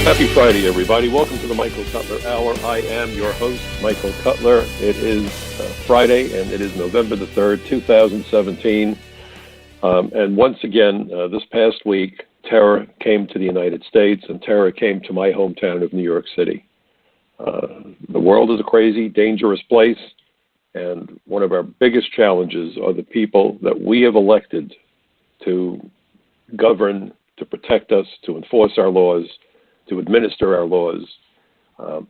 Happy Friday, everybody. Welcome to the Michael Cutler Hour. I am your host, Michael Cutler. It is Friday, and it is November the 3rd, 2017. And once again, this past week, terror came to the United States, and terror came to my hometown of New York City. The world is a crazy, dangerous place, and one of our biggest challenges are the people that we have elected to govern, to protect us, to enforce our laws, to administer our laws,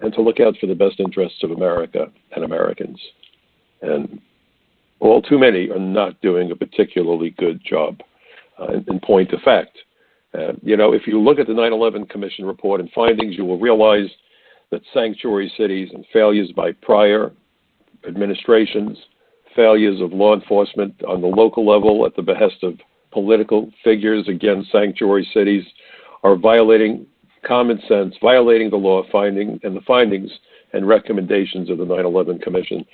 and to look out for the best interests of America and Americans. And all too many are not doing a particularly good job. In point of fact, if you look at the 9/11 Commission report and findings, you will realize that sanctuary cities and failures by prior administrations, failures of law enforcement on the local level at the behest of political figures against sanctuary cities are violating common sense, violating the law, findings and recommendations of the 9/11 Commission.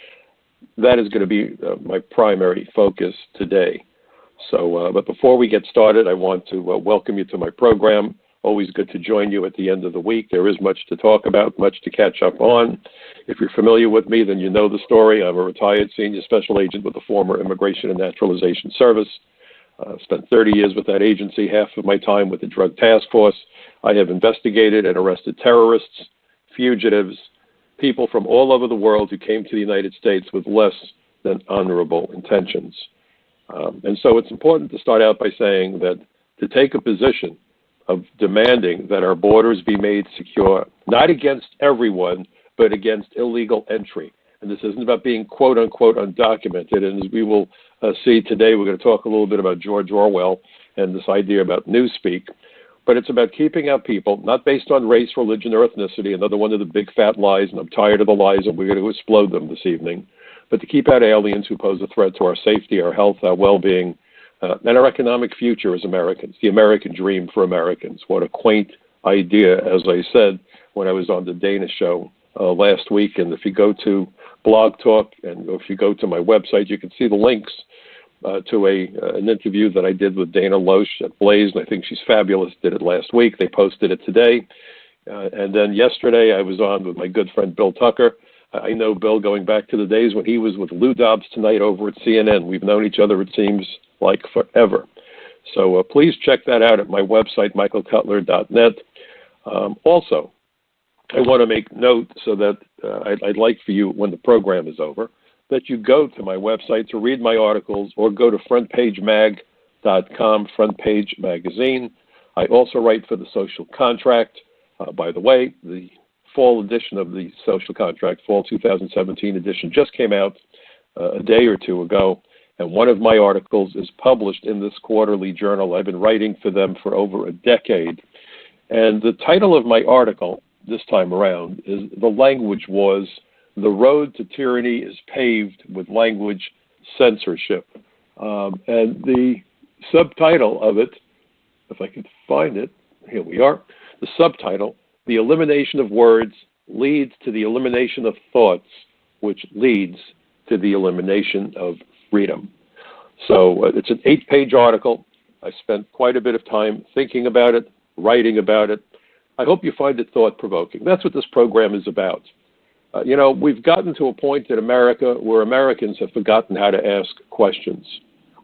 That is going to be my primary focus today. So, but before we get started, I want to welcome you to my program. Always good to join you at the end of the week. There is much to talk about, much to catch up on. If you're familiar with me, then you know the story. I'm a retired senior special agent with the former Immigration and Naturalization Service. Spent 30 years with that agency, half of my time with the Drug Task Force. I have investigated and arrested terrorists, fugitives, people from all over the world who came to the United States with less than honorable intentions. And so it's important to start out by saying that to take a position of demanding that our borders be made secure, not against everyone, but against illegal entry. And this isn't about being quote unquote undocumented. And as we will see today, we're going to talk a little bit about George Orwell and this idea about newspeak. But it's about keeping out people, not based on race, religion, or ethnicity, another one of the big fat lies, and I'm tired of the lies, and we're going to explode them this evening, but to keep out aliens who pose a threat to our safety, our health, our well-being, and our economic future as Americans, the American dream for Americans. What a quaint idea, as I said when I was on the Dana show last week. And if you go to Blog Talk, and if you go to my website, you can see the links to an interview that I did with Dana Loesch at Blaze, and I think she's fabulous. Did it last week. They posted it today. And then yesterday I was on with my good friend Bill Tucker. I know Bill going back to the days when he was with Lou Dobbs Tonight over at CNN. We've known each other, it seems like, forever. So please check that out at my website, michaelcutler.net. Also, I want to make note so that I'd like for you, when the program is over, that you go to my website to read my articles or go to frontpagemag.com, Front Page Magazine. I also write for the Social Contract. By the way, the fall edition of the Social Contract, fall 2017 edition, just came out a day or two ago, and one of my articles is published in this quarterly journal. I've been writing for them for over a decade. And the title of my article this time around is "The Language Wars. The Road to Tyranny is Paved with Language Censorship." And the subtitle of it, if I could find it, here we are. The subtitle, "The Elimination of Words Leads to the Elimination of Thoughts, which leads to the elimination of freedom." So it's an 8-page article. I spent quite a bit of time thinking about it, writing about it. I hope you find it thought-provoking. That's what this program is about. We've gotten to a point in America where Americans have forgotten how to ask questions.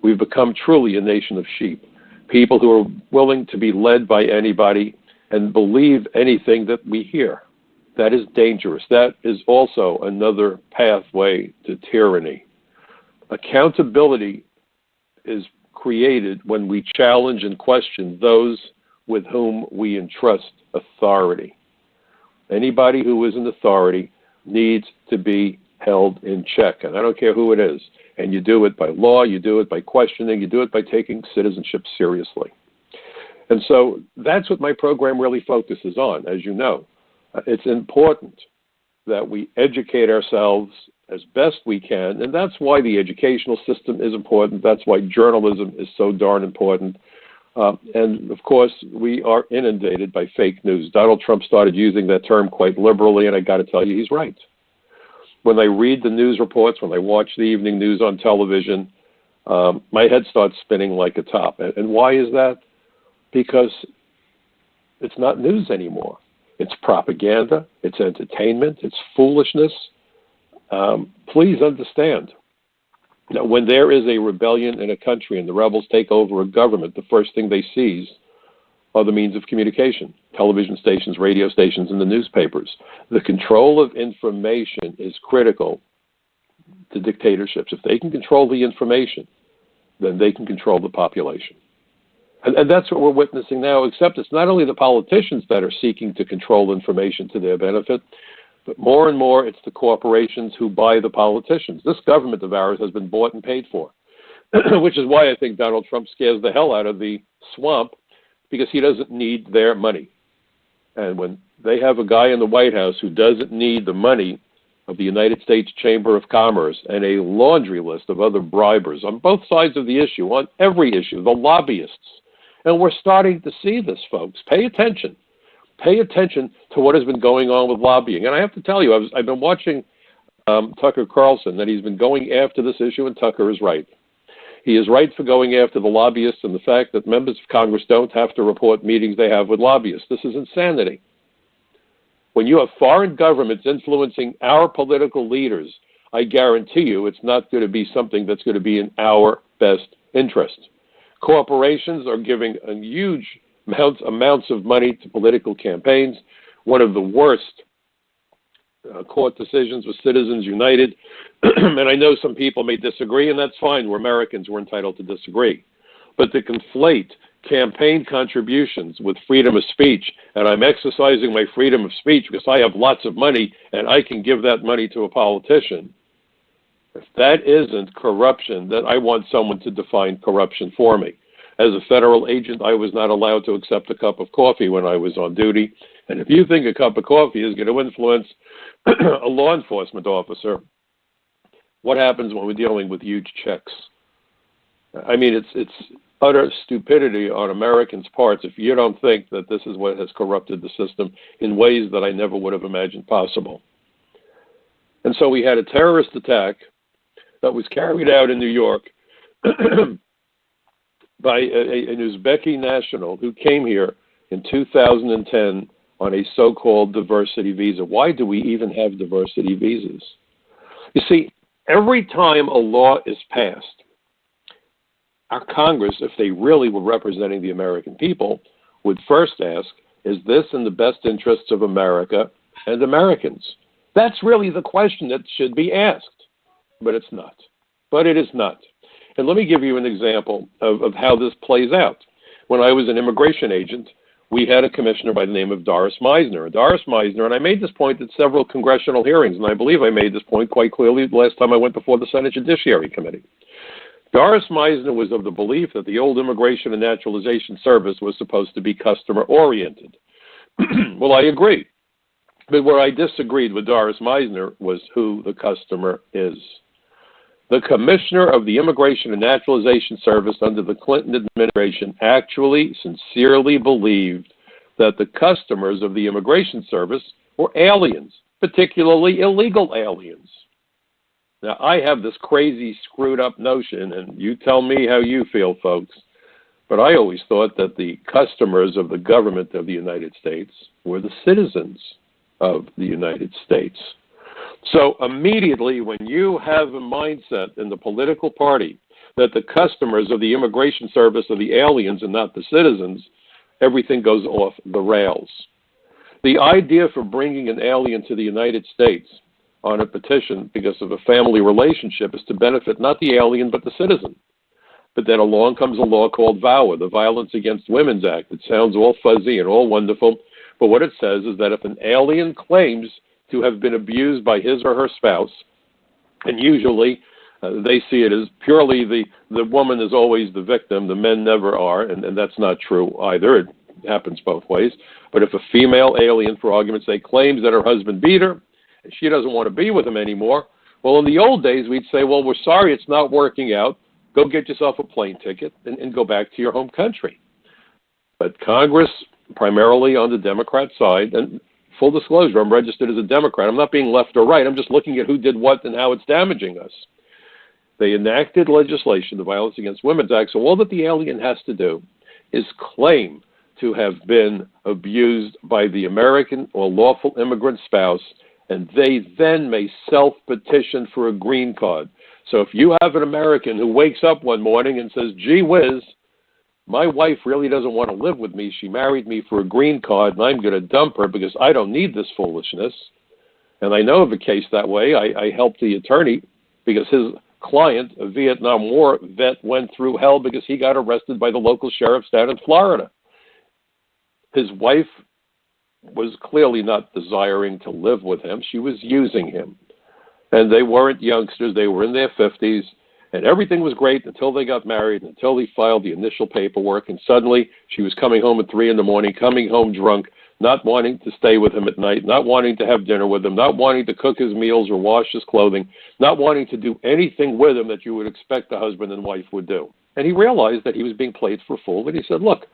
We've become truly a nation of sheep, people who are willing to be led by anybody and believe anything that we hear. That is dangerous. That is also another pathway to tyranny. Accountability is created when we challenge and question those with whom we entrust authority. Anybody who is an authority needs to be held in check, and I don't care who it is. And you do it by law, you do it by questioning, you do it by taking citizenship seriously. And so that's what my program really focuses on, as you know. It's important that we educate ourselves as best we can, and that's why the educational system is important. That's why journalism is so darn important. And, of course, we are inundated by fake news. Donald Trump started using that term quite liberally, and I got to tell you, he's right. When I read the news reports, when I watch the evening news on television, my head starts spinning like a top. And why is that? Because it's not news anymore. It's propaganda. It's entertainment. It's foolishness. Please understand. Now, when there is a rebellion in a country and the rebels take over a government, the first thing they seize are the means of communication, television stations, radio stations, and the newspapers. The control of information is critical to dictatorships. If they can control the information, then they can control the population. And that's what we're witnessing now, except it's not only the politicians that are seeking to control information to their benefit, but more and more it's the corporations who buy the politicians. This government of ours has been bought and paid for, which is why I think Donald Trump scares the hell out of the swamp, because he doesn't need their money. And when they have a guy in the White House who doesn't need the money of the United States Chamber of Commerce and a laundry list of other bribers on both sides of the issue, on every issue, the lobbyists, and we're starting to see this, folks. Pay attention. Pay attention to what has been going on with lobbying. And I have to tell you, I've been watching Tucker Carlson, and he's been going after this issue, and Tucker is right. He is right for going after the lobbyists and the fact that members of Congress don't have to report meetings they have with lobbyists. This is insanity. When you have foreign governments influencing our political leaders, I guarantee you it's not going to be something that's going to be in our best interest. Corporations are giving a huge amounts of money to political campaigns. One of the worst court decisions was Citizens United. And I know some people may disagree, and that's fine. We're Americans. We're entitled to disagree. But to conflate campaign contributions with freedom of speech, and I'm exercising my freedom of speech because I have lots of money and I can give that money to a politician, if that isn't corruption, then I want someone to define corruption for me. As a federal agent, I was not allowed to accept a cup of coffee when I was on duty. And if you think a cup of coffee is going to influence a law enforcement officer, what happens when we're dealing with huge checks? I mean, it's utter stupidity on Americans' parts if you don't think that this is what has corrupted the system in ways that I never would have imagined possible. And so we had a terrorist attack that was carried out in New York by an Uzbeki national who came here in 2010 on a so-called diversity visa. Why do we even have diversity visas? You see, every time a law is passed, our Congress, if they really were representing the American people, would first ask, is this in the best interests of America and Americans? That's really the question that should be asked, but it's not. But it is not. And let me give you an example of how this plays out. When I was an immigration agent, we had a commissioner by the name of Doris Meisner. And Doris Meisner, and I made this point at several congressional hearings, and I believe I made this point quite clearly the last time I went before the Senate Judiciary Committee. Doris Meisner was of the belief that the old Immigration and Naturalization Service was supposed to be customer-oriented. Well, I agree. But where I disagreed with Doris Meisner was who the customer is. The commissioner of the Immigration and Naturalization Service under the Clinton administration actually sincerely believed that the customers of the Immigration Service were aliens, particularly illegal aliens. Now, I have this crazy, screwed-up notion, and you tell me how you feel, folks, but I always thought that the customers of the government of the United States were the citizens of the United States. So immediately when you have a mindset in the political party that the customers of the Immigration Service are the aliens and not the citizens, everything goes off the rails. The idea for bringing an alien to the United States on a petition because of a family relationship is to benefit not the alien but the citizen. But then along comes a law called VAWA, the Violence Against Women's Act. It sounds all fuzzy and all wonderful, but what it says is that if an alien claims to have been abused by his or her spouse, and usually they see it as purely the woman is always the victim, the men never are, and that's not true either. It happens both ways. But if a female alien, for argument's sake, claims that her husband beat her, and she doesn't want to be with him anymore, well, in the old days, we'd say, well, we're sorry it's not working out. Go get yourself a plane ticket and go back to your home country. But Congress, primarily on the Democrat side, and full disclosure, I'm registered as a Democrat. I'm not being left or right. I'm just looking at who did what and how it's damaging us. They enacted legislation, the Violence Against Women's Act, so all that the alien has to do is claim to have been abused by the American or lawful immigrant spouse, and they then may self-petition for a green card. So if you have an American who wakes up one morning and says, gee whiz, my wife really doesn't want to live with me. She married me for a green card, and I'm going to dump her because I don't need this foolishness. And I know of a case that way. I helped the attorney because his client, a Vietnam War vet, went through hell because he got arrested by the local sheriffs down in Florida. His wife was clearly not desiring to live with him. She was using him. And they weren't youngsters. They were in their 50s. And everything was great until they got married, until he filed the initial paperwork. And suddenly she was coming home at 3 a.m, coming home drunk, not wanting to stay with him at night, not wanting to have dinner with him, not wanting to cook his meals or wash his clothing, not wanting to do anything with him that you would expect a husband and wife would do. And he realized that he was being played for a fool. And he said, look,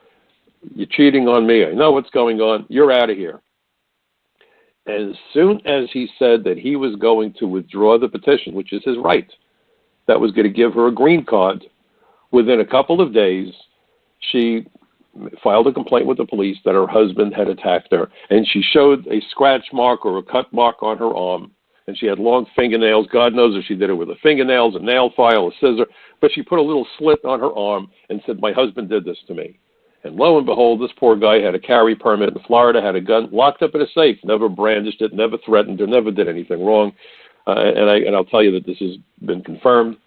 you're cheating on me. I know what's going on. You're out of here. And as soon as he said that he was going to withdraw the petition, which is his right, that was going to give her a green card, within a couple of days, she filed a complaint with the police that her husband had attacked her. And she showed a scratch mark or a cut mark on her arm. And she had long fingernails. God knows if she did it with a fingernails, a nail file, a scissor. But she put a little slit on her arm and said, my husband did this to me. And lo and behold, this poor guy had a carry permit in Florida, had a gun locked up in a safe, never brandished it, never threatened her, never did anything wrong. And I'll tell you that this has been confirmed.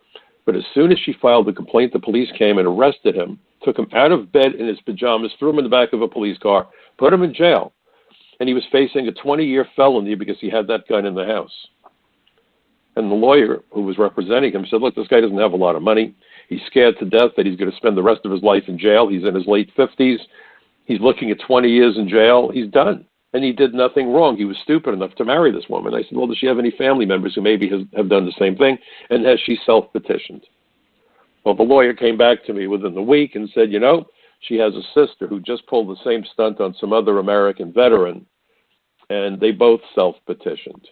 But as soon as she filed the complaint, the police came and arrested him, took him out of bed in his pajamas, threw him in the back of a police car, put him in jail. And he was facing a 20-year felony because he had that gun in the house. And the lawyer who was representing him said, look, this guy doesn't have a lot of money. He's scared to death that he's going to spend the rest of his life in jail. He's in his late 50s. He's looking at 20 years in jail. He's done. And he did nothing wrong. He was stupid enough to marry this woman. I said, well, does she have any family members who maybe have done the same thing? And has she self-petitioned? Well, the lawyer came back to me within the week and said, you know, she has a sister who just pulled the same stunt on some other American veteran, and they both self-petitioned.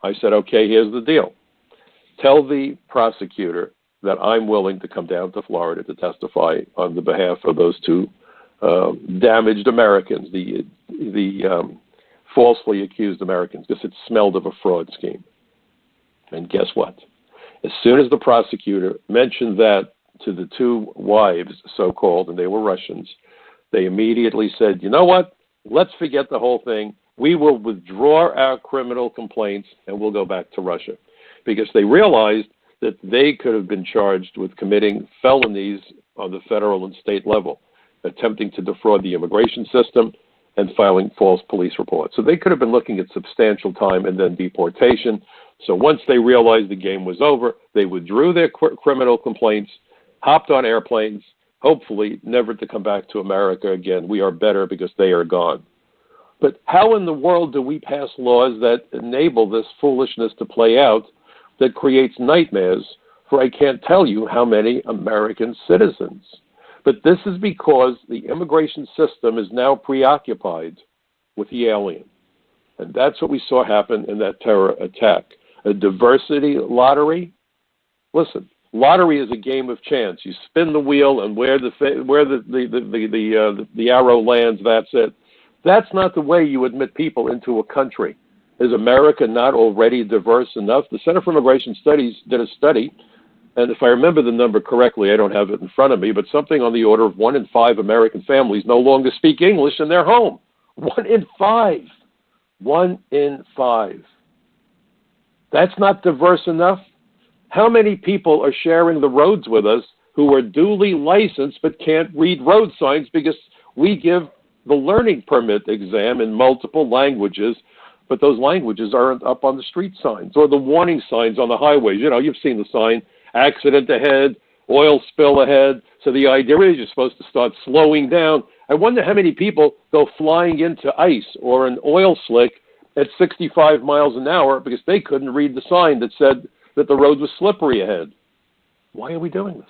I said, okay, here's the deal. Tell the prosecutor that I'm willing to come down to Florida to testify on the behalf of those two damaged Americans, the falsely accused Americans, because it smelled of a fraud scheme. And guess what? As soon as the prosecutor mentioned that to the two wives, so-called, and they were Russians, they immediately said, you know what? Let's forget the whole thing. We will withdraw our criminal complaints and we'll go back to Russia. Because they realized that they could have been charged with committing felonies on the federal and state level, attempting to defraud the immigration system and filing false police reports. So they could have been looking at substantial time and then deportation. So once they realized the game was over, they withdrew their criminal complaints, hopped on airplanes, hopefully never to come back to America again. We are better because they are gone. But how in the world do we pass laws that enable this foolishness to play out, that creates nightmares for I can't tell you how many American citizens? But this is because the immigration system is now preoccupied with the alien. And that's what we saw happen in that terror attack. A diversity lottery. Listen, lottery is a game of chance. You spin the wheel, and where the arrow lands, that's it. That's not the way you admit people into a country. Is America not already diverse enough? The Center for Immigration Studies did a study, and if I remember the number correctly, I don't have it in front of me, but something on the order of 1 in 5 American families no longer speak English in their home. 1 in 5. 1 in 5. That's not diverse enough. How many people are sharing the roads with us who are duly licensed but can't read road signs because we give the learning permit exam in multiple languages, but those languages aren't up on the street signs or the warning signs on the highways? You know, you've seen the sign, accident ahead, oil spill ahead. So the idea is you're supposed to start slowing down. I wonder how many people go flying into ice or an oil slick at 65 miles an hour because they couldn't read the sign that said that the road was slippery ahead. Why are we doing this?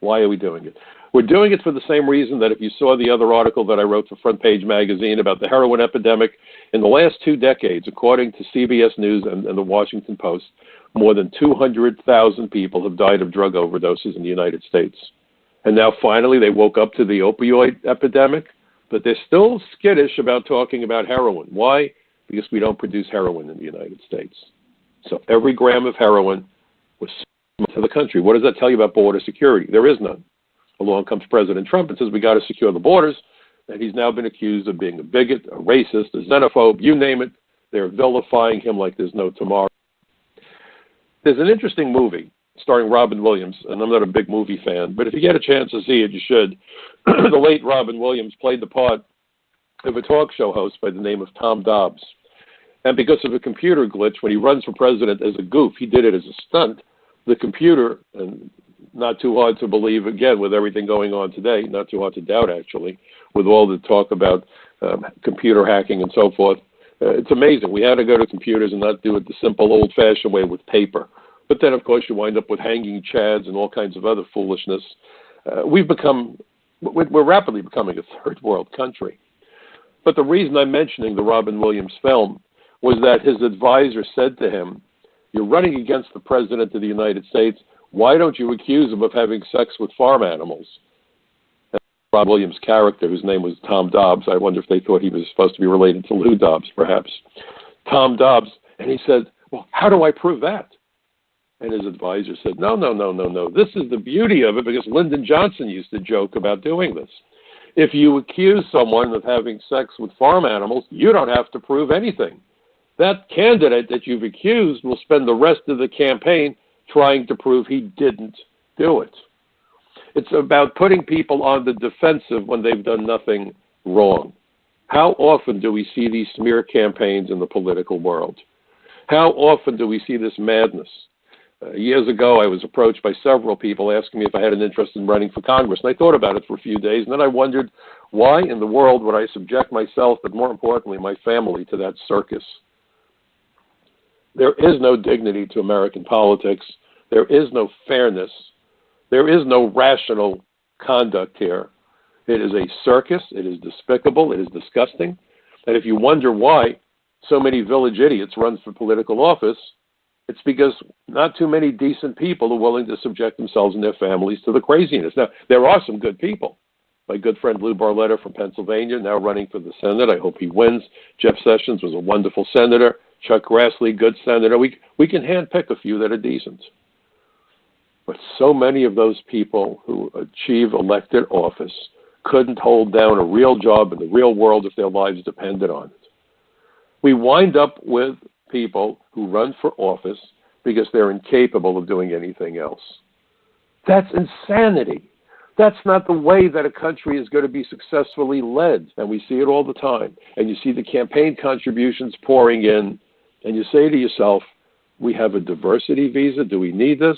Why are we doing it? We're doing it for the same reason that if you saw the other article that I wrote for Front Page Magazine about the heroin epidemic, in the last 2 decades, according to CBS News and the Washington Post, more than 200,000 people have died of drug overdoses in the United States. And now finally they woke up to the opioid epidemic. But they're still skittish about talking about heroin. Why? Because we don't produce heroin in the United States. So every gram of heroin was sent to the country. What does that tell you about border security? There is none. Along comes President Trump and says we got to secure the borders, and he's now been accused of being a bigot, a racist, a xenophobe, you name it. They're vilifying him like there's no tomorrow. There's an interesting movie starring Robin Williams, and I'm not a big movie fan, but if you get a chance to see it, you should. The late Robin Williams played the part of a talk show host by the name of Tom Dobbs. And because of a computer glitch, when he runs for president as a goof, he did it as a stunt, the computer, and not too hard to believe, again, with everything going on today, not too hard to doubt, actually, with all the talk about computer hacking and so forth. It's amazing. We had to go to computers and not do it the simple, old-fashioned way with paper. But then, of course, you wind up with hanging chads and all kinds of other foolishness. We're rapidly becoming a third world country. But the reason I'm mentioning the Robin Williams film was that his advisor said to him, you're running against the President of the United States. Why don't you accuse him of having sex with farm animals? And Robin Williams' character, whose name was Tom Dobbs, I wonder if they thought he was supposed to be related to Lou Dobbs, perhaps. Tom Dobbs, and he said, well, how do I prove that? And his advisor said, no. This is the beauty of it, because Lyndon Johnson used to joke about doing this. If you accuse someone of having sex with farm animals, you don't have to prove anything. That candidate that you've accused will spend the rest of the campaign trying to prove he didn't do it. It's about putting people on the defensive when they've done nothing wrong. How often do we see these smear campaigns in the political world? How often do we see this madness? Years ago, I was approached by several people asking me if I had an interest in running for Congress, and I thought about it for a few days, and then I wondered, why in the world would I subject myself, but more importantly, my family, to that circus? There is no dignity to American politics. There is no fairness. There is no rational conduct here. It is a circus. It is despicable. It is disgusting. And if you wonder why so many village idiots run for political office, it's because not too many decent people are willing to subject themselves and their families to the craziness. Now, there are some good people. My good friend Lou Barletta from Pennsylvania, now running for the Senate. I hope he wins. Jeff Sessions was a wonderful senator. Chuck Grassley, good senator. We can handpick a few that are decent. But so many of those people who achieve elected office couldn't hold down a real job in the real world if their lives depended on it. We wind up with people who run for office because they're incapable of doing anything else. That's insanity. That's not the way that a country is going to be successfully led. And we see it all the time. And you see the campaign contributions pouring in, and you say to yourself, we have a diversity visa. Do we need this?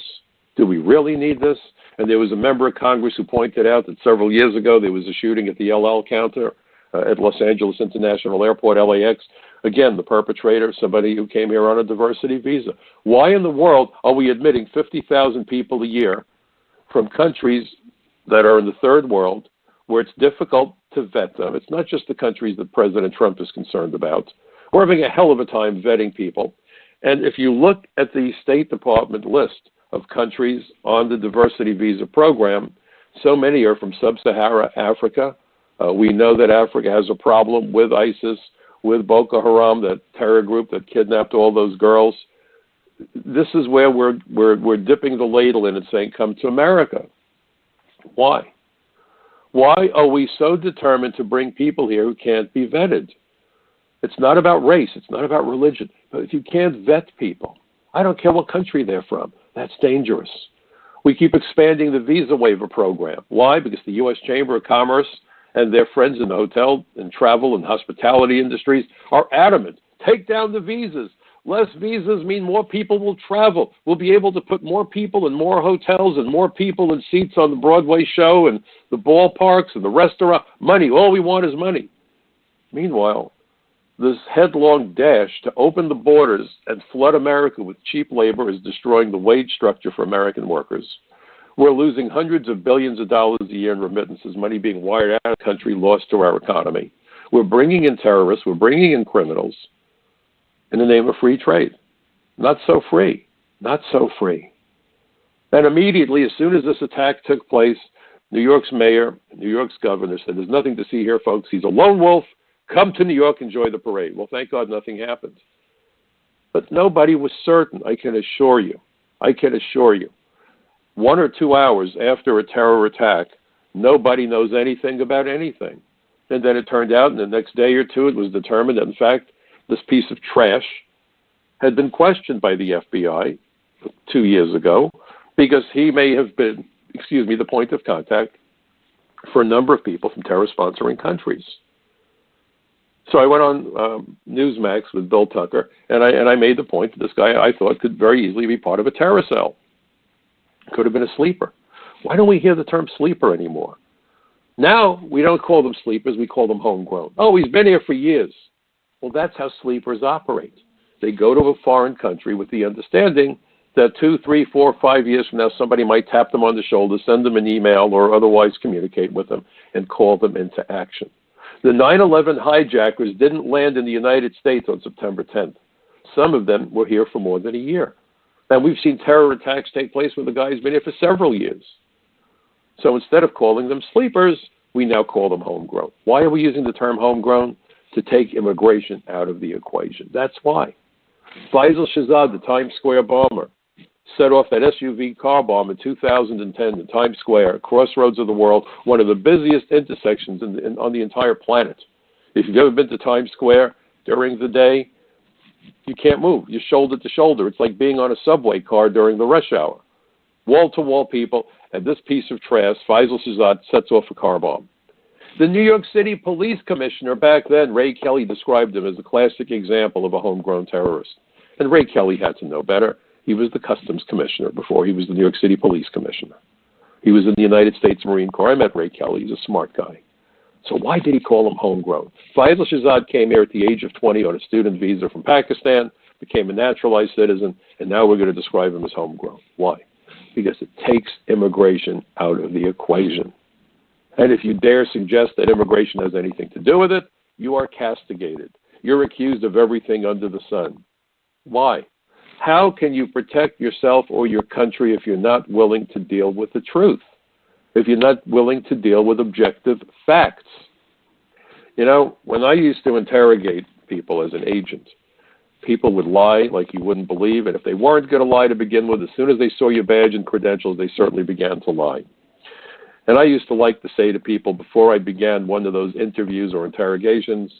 Do we really need this? And there was a member of Congress who pointed out that several years ago there was a shooting at the LL counter at Los Angeles International Airport, LAX. Again, the perpetrator, somebody who came here on a diversity visa. Why in the world are we admitting 50,000 people a year from countries that are in the third world where it's difficult to vet them? It's not just the countries that President Trump is concerned about. We're having a hell of a time vetting people. And if you look at the State Department list of countries on the diversity visa program, so many are from sub-Saharan Africa. We know that Africa has a problem with ISIS, with Boko Haram, that terror group that kidnapped all those girls. This is where we're dipping the ladle in and saying, come to America. Why? Why are we so determined to bring people here who can't be vetted? It's not about race. It's not about religion. But if you can't vet people, I don't care what country they're from. That's dangerous. We keep expanding the visa waiver program. Why? Because the U.S. Chamber of Commerce and their friends in the hotel and travel and hospitality industries are adamant. Take down the visas. Less visas mean more people will travel. We'll be able to put more people in more hotels and more people in seats on the Broadway show and the ballparks and the restaurant. Money. All we want is money. Meanwhile, this headlong dash to open the borders and flood America with cheap labor is destroying the wage structure for American workers. We're losing hundreds of billions of dollars a year in remittances, money being wired out of the country, lost to our economy. We're bringing in terrorists. We're bringing in criminals in the name of free trade. Not so free. Not so free. And immediately, as soon as this attack took place, New York's mayor, New York's governor said, there's nothing to see here, folks. He's a lone wolf. Come to New York, enjoy the parade. Well, thank God nothing happened. But nobody was certain, I can assure you. 1 or 2 hours after a terror attack, nobody knows anything about anything. And then it turned out in the next day or two, it was determined that, in fact, this piece of trash had been questioned by the FBI 2 years ago because he may have been, the point of contact for a number of people from terror-sponsoring countries. So I went on Newsmax with Bill Tucker, and I made the point that this guy I thought could very easily be part of a terror cell. Could have been a sleeper. Why don't we hear the term sleeper anymore? Now, we don't call them sleepers, we call them homegrown. Oh, he's been here for years. Well, that's how sleepers operate. They go to a foreign country with the understanding that 2, 3, 4, 5 years from now, somebody might tap them on the shoulder, send them an email, or otherwise communicate with them and call them into action. The 9/11 hijackers didn't land in the United States on September 10th. Some of them were here for more than a year. And we've seen terror attacks take place where the guy's been here for several years. So instead of calling them sleepers, we now call them homegrown. Why are we using the term homegrown? To take immigration out of the equation. That's why. Faisal Shahzad, the Times Square bomber, set off that SUV car bomb in 2010 in Times Square, crossroads of the world, one of the busiest intersections on the entire planet. If you've ever been to Times Square during the day, you can't move. You're shoulder to shoulder. It's like being on a subway car during the rush hour. Wall-to-wall people, and this piece of trash, Faisal Shahzad, sets off a car bomb. The New York City police commissioner back then, Ray Kelly, described him as a classic example of a homegrown terrorist. And Ray Kelly had to know better. He was the customs commissioner before he was the New York City police commissioner. He was in the United States Marine Corps. I met Ray Kelly. He's a smart guy. So why did he call him homegrown? Faisal Shahzad came here at the age of 20 on a student visa from Pakistan, became a naturalized citizen, and now we're going to describe him as homegrown. Why? Because it takes immigration out of the equation. And if you dare suggest that immigration has anything to do with it, you are castigated. You're accused of everything under the sun. Why? How can you protect yourself or your country if you're not willing to deal with the truth? If you're not willing to deal with objective facts? You know, when I used to interrogate people as an agent, people would lie like you wouldn't believe, and if they weren't going to lie to begin with, as soon as they saw your badge and credentials, they certainly began to lie. And I used to like to say to people before I began one of those interviews or interrogations,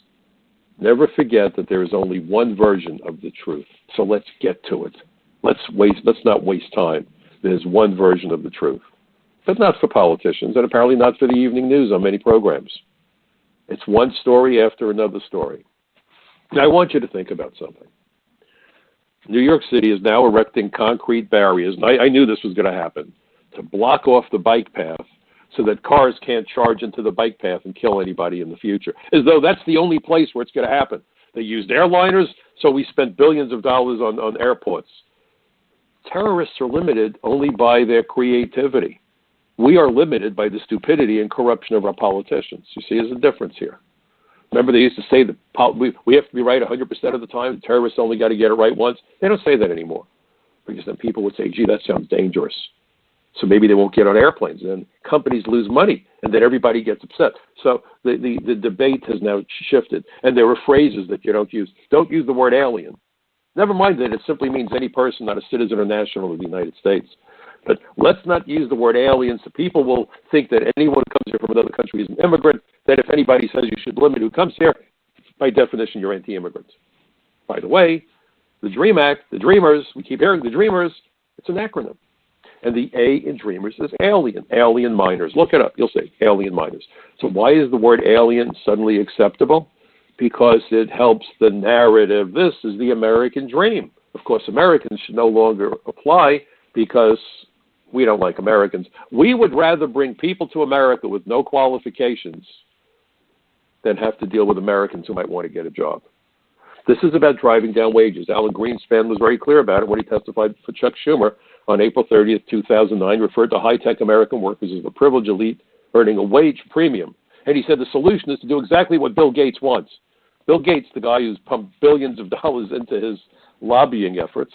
never forget that there is only one version of the truth. So let's get to it. Let's not waste time. There's one version of the truth. But not for politicians, and apparently not for the evening news on many programs. It's one story after another story. Now, I want you to think about something. New York City is now erecting concrete barriers, and I knew this was going to happen, to block off the bike path so that cars can't charge into the bike path and kill anybody in the future, as though that's the only place where it's going to happen. They used airliners, so we spent billions of dollars on airports. Terrorists are limited only by their creativity. We are limited by the stupidity and corruption of our politicians. You see, there's a difference here. Remember, they used to say that we have to be right 100% of the time. The terrorists only got to get it right once. They don't say that anymore, because then people would say, gee, that sounds dangerous. So maybe they won't get on airplanes, and then companies lose money, and then everybody gets upset. So the debate has now shifted, and there are phrases that you don't use. Don't use the word alien. Never mind that it simply means any person, not a citizen or national of the United States. But let's not use the word alien, so people will think that anyone who comes here from another country is an immigrant, that if anybody says you should limit who comes here, by definition, you're anti-immigrant. By the way, the DREAM Act, the Dreamers, we keep hearing the Dreamers, it's an acronym. And the A in Dreamers is alien minors. Look it up, you'll see, alien minors. So why is the word alien suddenly acceptable? Because it helps the narrative. This is the American dream. Of course, Americans should no longer apply because we don't like Americans. We would rather bring people to America with no qualifications than have to deal with Americans who might want to get a job. This is about driving down wages. Alan Greenspan was very clear about it when he testified for Chuck Schumer on April 30th, 2009, referred to high-tech American workers as a privileged elite earning a wage premium. And he said the solution is to do exactly what Bill Gates wants. Bill Gates, the guy who's pumped billions of dollars into his lobbying efforts,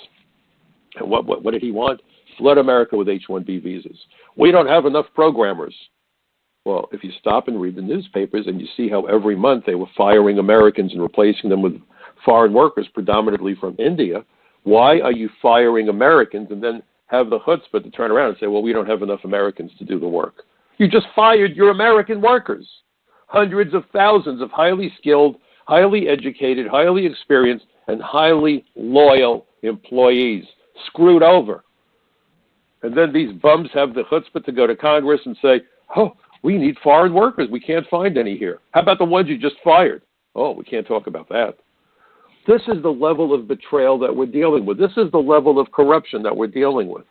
and what did he want? Flood America with H-1B visas. We don't have enough programmers. Well, if you stop and read the newspapers and you see how every month they were firing Americans and replacing them with foreign workers, predominantly from India, why are you firing Americans and then have the chutzpah to turn around and say, well, we don't have enough Americans to do the work? You just fired your American workers. Hundreds of thousands of highly skilled, highly educated, highly experienced, and highly loyal employees screwed over. And then these bums have the chutzpah to go to Congress and say, oh, we need foreign workers. We can't find any here. How about the ones you just fired? Oh, we can't talk about that. This is the level of betrayal that we're dealing with. This is the level of corruption that we're dealing with.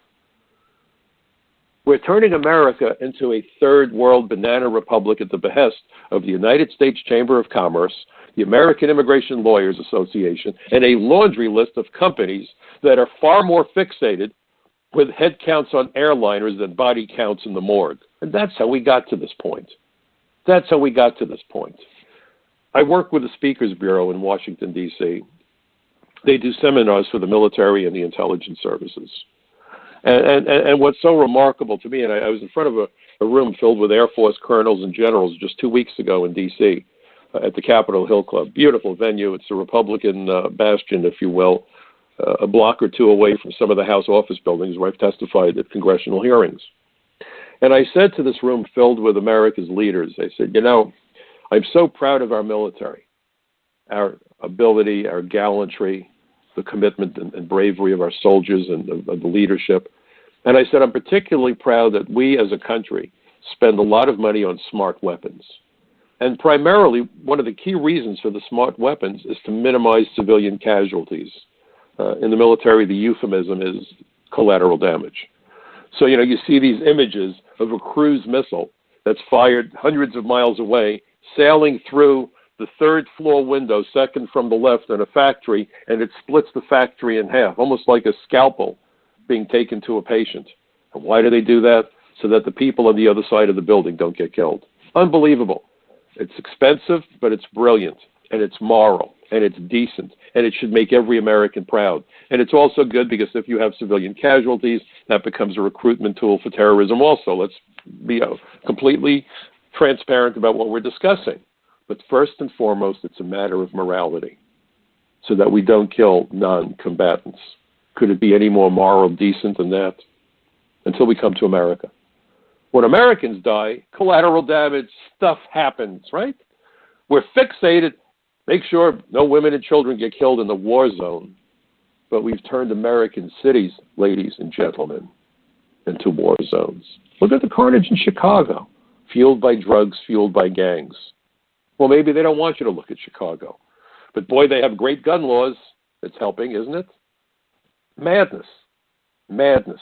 We're turning America into a third world banana republic at the behest of the United States Chamber of Commerce, the American Immigration Lawyers Association, and a laundry list of companies that are far more fixated with head counts on airliners than body counts in the morgue. And that's how we got to this point. That's how we got to this point. I work with the Speakers Bureau in Washington, D.C. They do seminars for the military and the intelligence services. And what's so remarkable to me, and I was in front of a room filled with Air Force colonels and generals just 2 weeks ago in D.C. At the Capitol Hill Club. Beautiful venue. It's a Republican bastion, if you will, a block or two away from some of the House office buildings where I've testified at congressional hearings. And I said to this room filled with America's leaders, I said, you know, I'm so proud of our military, our ability, our gallantry, the commitment and bravery of our soldiers and of the leadership. And I said, I'm particularly proud that we as a country spend a lot of money on smart weapons. And primarily, one of the key reasons for the smart weapons is to minimize civilian casualties. In the military, the euphemism is collateral damage. So, you know, you see these images of a cruise missile that's fired hundreds of miles away, sailing through the third floor window, second from the left in a factory, and it splits the factory in half, almost like a scalpel being taken to a patient. And why do they do that? So that the people on the other side of the building don't get killed. Unbelievable. It's expensive, but it's brilliant, and it's moral, and it's decent, and it should make every American proud. And it's also good because if you have civilian casualties, that becomes a recruitment tool for terrorism also. Let's be completely transparent about what we're discussing. But first and foremost, it's a matter of morality, so that we don't kill non-combatants. Could it be any more moral, decent than that? Until we come to America. When Americans die, collateral damage, stuff happens, right? We're fixated, make sure no women and children get killed in the war zone. But we've turned American cities, ladies and gentlemen, into war zones. Look at the carnage in Chicago, fueled by drugs, fueled by gangs. Well, maybe they don't want you to look at Chicago. But boy, they have great gun laws. It's helping, isn't it? Madness. Madness.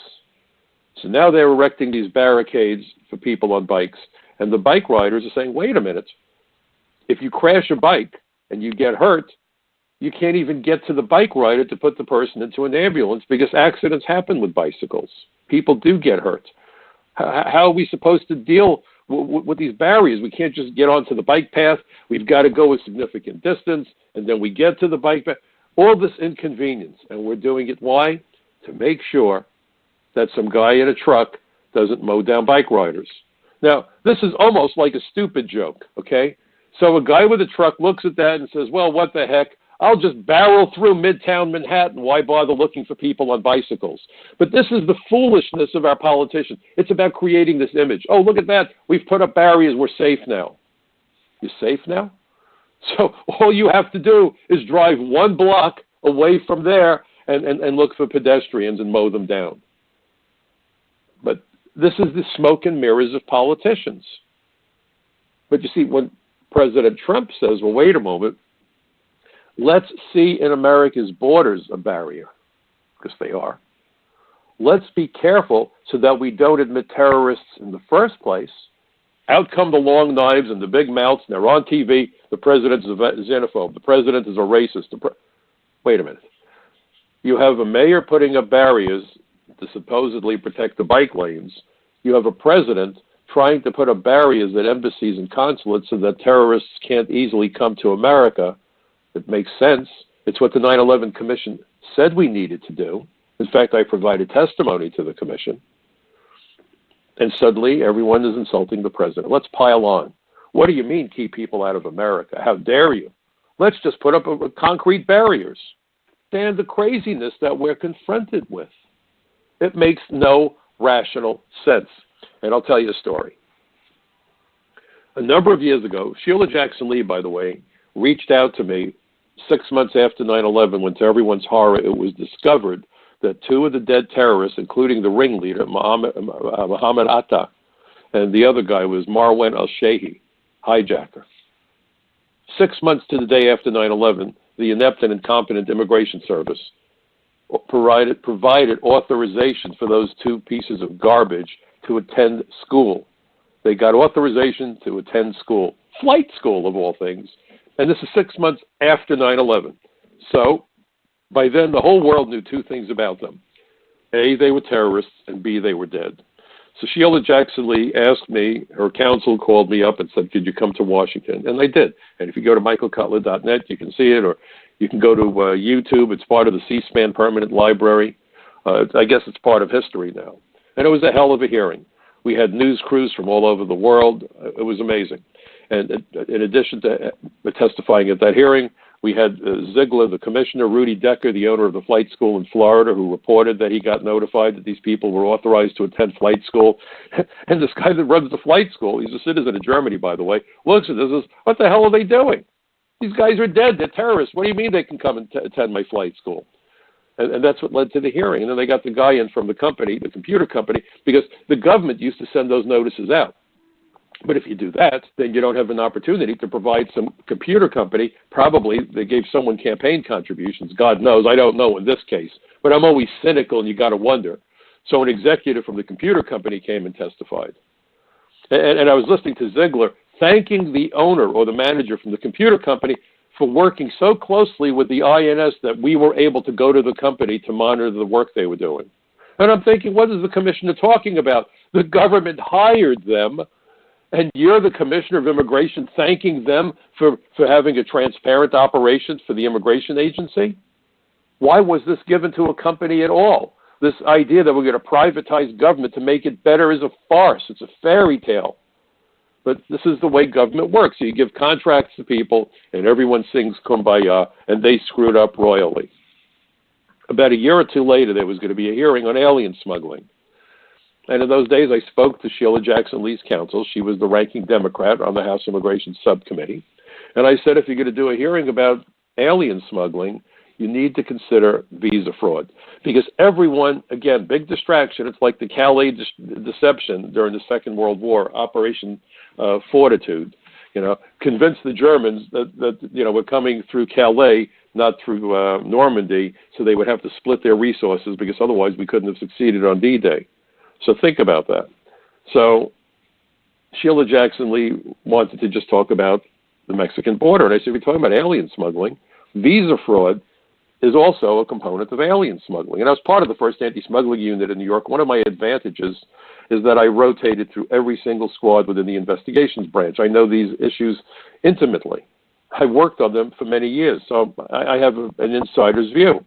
So now they're erecting these barricades for people on bikes. And the bike riders are saying, wait a minute. If you crash a bike and you get hurt, you can't even get to the bike rider to put the person into an ambulance because accidents happen with bicycles. People do get hurt. How are we supposed to deal with these barriers? We can't just get onto the bike path. We've got to go a significant distance, and then we get to the bike path. All this inconvenience, and we're doing it. Why? To make sure that some guy in a truck doesn't mow down bike riders. Now, this is almost like a stupid joke, okay? So a guy with a truck looks at that and says, well, what the heck? I'll just barrel through Midtown Manhattan. Why bother looking for people on bicycles? But this is the foolishness of our politicians. It's about creating this image. Oh, look at that. We've put up barriers. We're safe now. You're safe now? So all you have to do is drive one block away from there and look for pedestrians and mow them down. But this is the smoke and mirrors of politicians. But you see, when President Trump says, well, wait a moment, let's see in America's borders a barrier, because they are. Let's be careful so that we don't admit terrorists in the first place. Out come the long knives and the big mouths, and they're on TV. The president is a xenophobe. The president is a racist. Wait a minute. You have a mayor putting up barriers to supposedly protect the bike lanes. You have a president trying to put up barriers at embassies and consulates so that terrorists can't easily come to America. It makes sense. It's what the 9/11 Commission said we needed to do. In fact, I provided testimony to the Commission. And suddenly everyone is insulting the president. Let's pile on. What do you mean keep people out of America? How dare you? Let's just put up concrete barriers. Stand the craziness that we're confronted with. It makes no rational sense. And I'll tell you a story. A number of years ago, Sheila Jackson Lee, by the way, reached out to me 6 months after 9/11 when, to everyone's horror, it was discovered that two of the dead terrorists, including the ringleader, Mohammed Atta, and the other guy was Marwan al-Shehi, hijacker. 6 months to the day after 9/11, the inept and incompetent Immigration Service provided authorization for those two pieces of garbage to attend school. They got authorization to attend school, flight school of all things, and this is 6 months after 9/11. So by then, the whole world knew two things about them. A, they were terrorists, and B, they were dead. So Sheila Jackson Lee asked me, her counsel called me up and said, could you come to Washington? And I did. And if you go to michaelcutler.net, you can see it, or you can go to YouTube. It's part of the C-SPAN Permanent Library. I guess it's part of history now. And it was a hell of a hearing. We had news crews from all over the world. It was amazing. And in addition to testifying at that hearing, we had Ziegler, the commissioner, Rudy Decker, the owner of the flight school in Florida, who reported that he got notified that these people were authorized to attend flight school. And this guy that runs the flight school, he's a citizen of Germany, by the way, looks at this and says, what the hell are they doing? These guys are dead. They're terrorists. What do you mean they can come and attend my flight school? And that's what led to the hearing. And then they got the guy in from the company, the computer company, because the government used to send those notices out. But if you do that, then you don't have an opportunity to provide some computer company. Probably they gave someone campaign contributions. God knows. I don't know in this case. But I'm always cynical, and you got to wonder. So an executive from the computer company came and testified. And I was listening to Ziegler thanking the owner or the manager from the computer company for working so closely with the INS that we were able to go to the company to monitor the work they were doing. And I'm thinking, what is the commissioner talking about? The government hired them, and you're the commissioner of immigration thanking them for having a transparent operation for the immigration agency? Why was this given to a company at all? This idea that we're going to privatize government to make it better is a farce. It's a fairy tale. But this is the way government works. You give contracts to people, and everyone sings Kumbaya, and they screwed up royally. About a year or two later, there was going to be a hearing on alien smuggling. And in those days, I spoke to Sheila Jackson Lee's counsel. She was the ranking Democrat on the House Immigration Subcommittee. And I said, if you're going to do a hearing about alien smuggling, you need to consider visa fraud. Because everyone, again, big distraction. It's like the Calais deception during the Second World War, Operation Fortitude. Convince the Germans that we're coming through Calais, not through Normandy, so they would have to split their resources because otherwise we couldn't have succeeded on D-Day. So think about that. So Sheila Jackson Lee wanted to just talk about the Mexican border. And I said, we're talking about alien smuggling. Visa fraud is also a component of alien smuggling. And I was part of the first anti-smuggling unit in New York. One of my advantages is that I rotated through every single squad within the investigations branch. I know these issues intimately. I worked on them for many years, so I have an insider's view.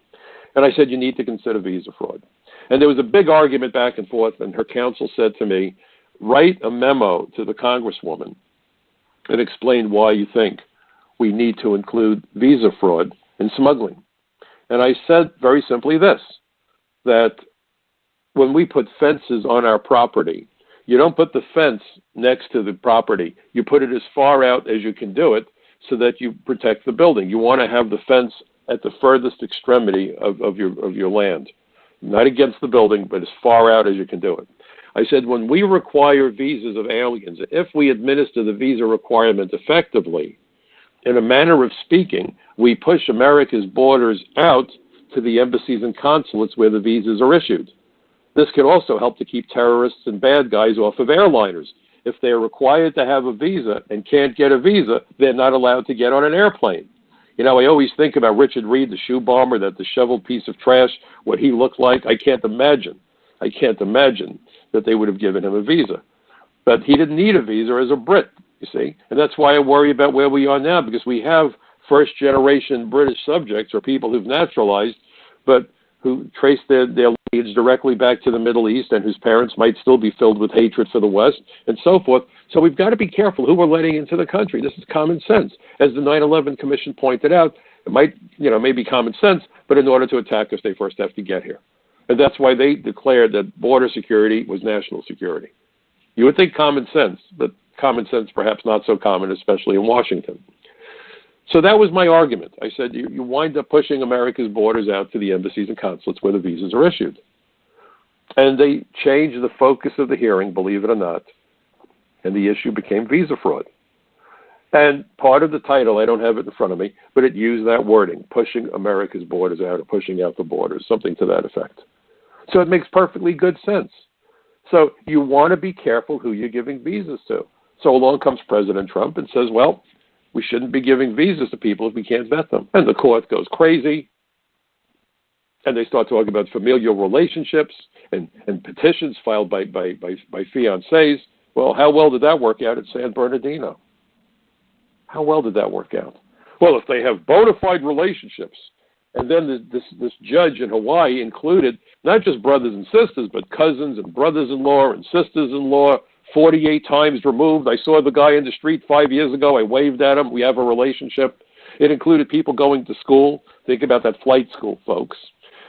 And I said, you need to consider visa fraud. And there was a big argument back and forth, and her counsel said to me, write a memo to the Congresswoman and explain why you think we need to include visa fraud in smuggling. And I said very simply this, that when we put fences on our property, you don't put the fence next to the property. You put it as far out as you can do it so that you protect the building. You want to have the fence at the furthest extremity of your land. Not against the building, but as far out as you can do it. I said, when we require visas of aliens, if we administer the visa requirement effectively, in a manner of speaking, we push America's borders out to the embassies and consulates where the visas are issued. This can also help to keep terrorists and bad guys off of airliners. If they're required to have a visa and can't get a visa, they're not allowed to get on an airplane. I always think about Richard Reed, the shoe bomber, that disheveled piece of trash, what he looked like. I can't imagine that they would have given him a visa. But he didn't need a visa as a Brit, you see. And that's why I worry about where we are now, because we have first-generation British subjects or people who've naturalized, but who trace their leads directly back to the Middle East and whose parents might still be filled with hatred for the West and so forth. So we've got to be careful who we're letting into the country. This is common sense. As the 9/11 Commission pointed out, it might, may be common sense, but in order to attack us, they first have to get here. And that's why they declared that border security was national security. You would think common sense, but common sense perhaps not so common, especially in Washington. So that was my argument. I said, you wind up pushing America's borders out to the embassies and consulates where the visas are issued. And they changed the focus of the hearing, believe it or not, and the issue became visa fraud. And part of the title, I don't have it in front of me, but it used that wording, pushing America's borders out or pushing out the borders, something to that effect. So it makes perfectly good sense. So you want to be careful who you're giving visas to. So along comes President Trump and says, well, we shouldn't be giving visas to people if we can't vet them. And the court goes crazy. And they start talking about familial relationships and petitions filed by fiancés. Well, how well did that work out at San Bernardino? How well did that work out? Well, if they have bona fide relationships, and then this judge in Hawaii included not just brothers and sisters, but cousins and brothers-in-law and sisters-in-law, 48 times removed. I saw the guy in the street 5 years ago. I waved at him. We have a relationship. It included people going to school. Think about that flight school, folks.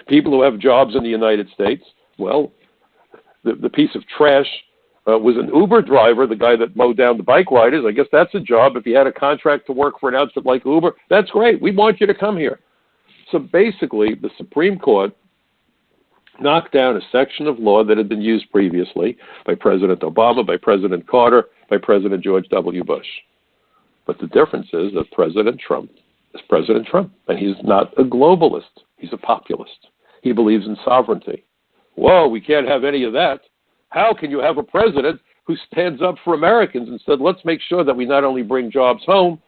People who have jobs in the United States. Well, the piece of trash was an Uber driver, the guy that mowed down the bike riders. I guess that's a job. If he had a contract to work for an outfit like Uber, that's great. We want you to come here. So basically, the Supreme Court knocked down a section of law that had been used previously by President Obama, by President Carter, by President George W. Bush. But the difference is that President Trump is President Trump, and he's not a globalist. He's a populist. He believes in sovereignty. Whoa, we can't have any of that. How can you have a president who stands up for Americans and said, let's make sure that we not only bring jobs home,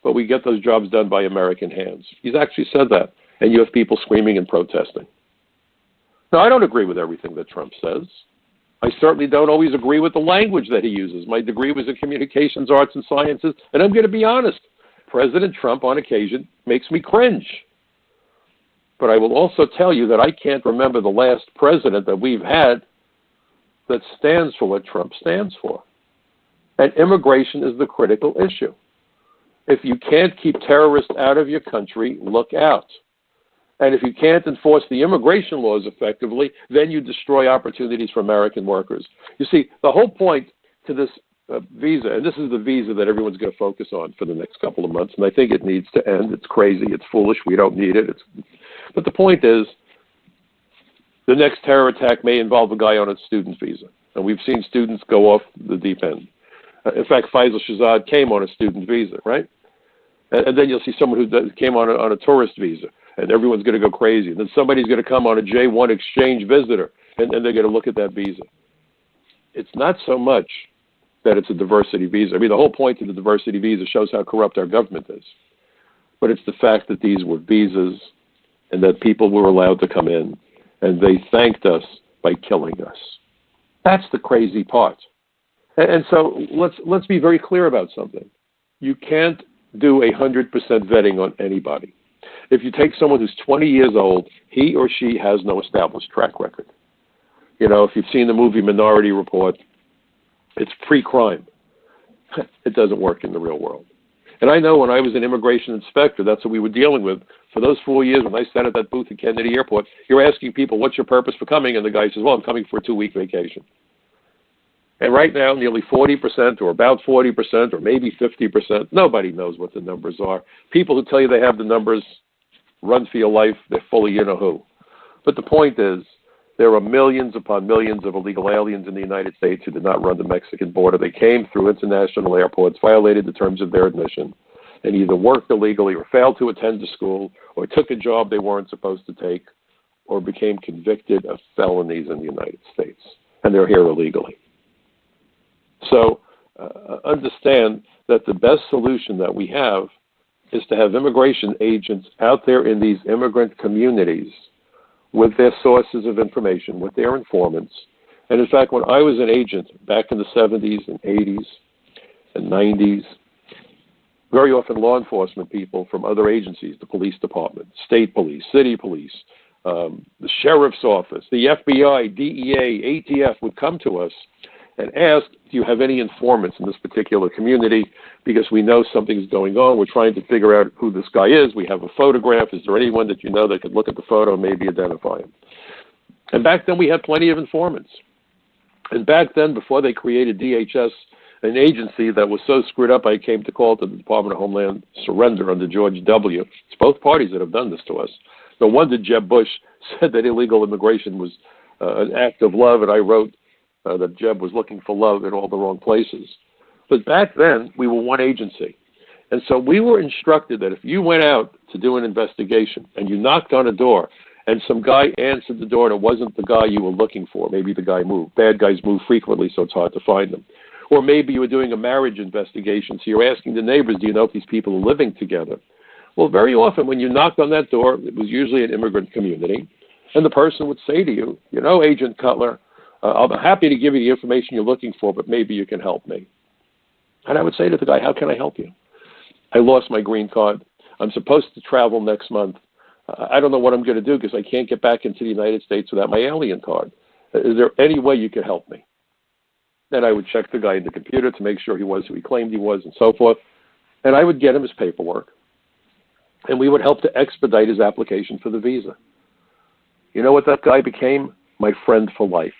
but we get those jobs done by American hands? He's actually said that, and you have people screaming and protesting. Now, I don't agree with everything that Trump says. I certainly don't always agree with the language that he uses. My degree was in communications, arts, and sciences, and I'm going to be honest. President Trump, on occasion, makes me cringe. But I will also tell you that I can't remember the last president that we've had that stands for what Trump stands for. And immigration is the critical issue. If you can't keep terrorists out of your country, look out. And if you can't enforce the immigration laws effectively, then you destroy opportunities for American workers. You see, the whole point to this visa, and this is the visa that everyone's going to focus on for the next couple of months, and I think it needs to end. It's crazy. It's foolish. We don't need it. But the point is, the next terror attack may involve a guy on a student visa, and we've seen students go off the deep end. In fact, Faisal Shahzad came on a student visa, right? And then you'll see someone who came on a tourist visa, and everyone's going to go crazy. And then somebody's going to come on a J-1 exchange visitor, and they're going to look at that visa. It's not so much that it's a diversity visa. I mean, the whole point of the diversity visa shows how corrupt our government is. But it's the fact that these were visas and that people were allowed to come in, and they thanked us by killing us. That's the crazy part. And so let's be very clear about something. You can't do 100% vetting on anybody. If you take someone who's 20 years old, he or she has no established track record. You know, if you've seen the movie Minority Report, it's pre-crime. It doesn't work in the real world. And I know when I was an immigration inspector, that's what we were dealing with. For those 4 years when I sat at that booth at Kennedy Airport, you're asking people, what's your purpose for coming? And the guy says, well, I'm coming for a 2-week vacation. And right now, nearly 40% or about 40% or maybe 50%, nobody knows what the numbers are. People who tell you they have the numbers run for your life. They're full of you-know-who. But the point is, there are millions upon millions of illegal aliens in the United States who did not run the Mexican border. They came through international airports, violated the terms of their admission, and either worked illegally or failed to attend to school or took a job they weren't supposed to take or became convicted of felonies in the United States. And they're here illegally. So understand that the best solution that we have is to have immigration agents out there in these immigrant communities with their sources of information, with their informants. And in fact, when I was an agent back in the 70s and 80s and 90s, very often law enforcement people from other agencies, the police department, state police, city police, the sheriff's office, the FBI, DEA, ATF would come to us and ask, do you have any informants in this particular community? Because we know something's going on. We're trying to figure out who this guy is. We have a photograph. Is there anyone that you know that could look at the photo and maybe identify him? And back then we had plenty of informants. And back then, before they created DHS, an agency that was so screwed up, I came to call it the Department of Homeland Surrender under George W. It's both parties that have done this to us. No wonder Jeb Bush said that illegal immigration was an act of love, and I wrote that Jeb was looking for love in all the wrong places. But back then, we were one agency. And so we were instructed that if you went out to do an investigation and you knocked on a door and some guy answered the door and it wasn't the guy you were looking for, maybe the guy moved. Bad guys move frequently, so it's hard to find them. Or maybe you were doing a marriage investigation, so you're asking the neighbors, do you know if these people are living together? Well, very often when you knocked on that door, it was usually an immigrant community, and the person would say to you, you know, Agent Cutler, I'm happy to give you the information you're looking for, but maybe you can help me. And I would say to the guy, how can I help you? I lost my green card. I'm supposed to travel next month. I don't know what I'm going to do because I can't get back into the United States without my alien card. Is there any way you could help me? Then I would check the guy in the computer to make sure he was who he claimed he was and so forth. And I would get him his paperwork. And we would help to expedite his application for the visa. You know what that guy became? My friend for life.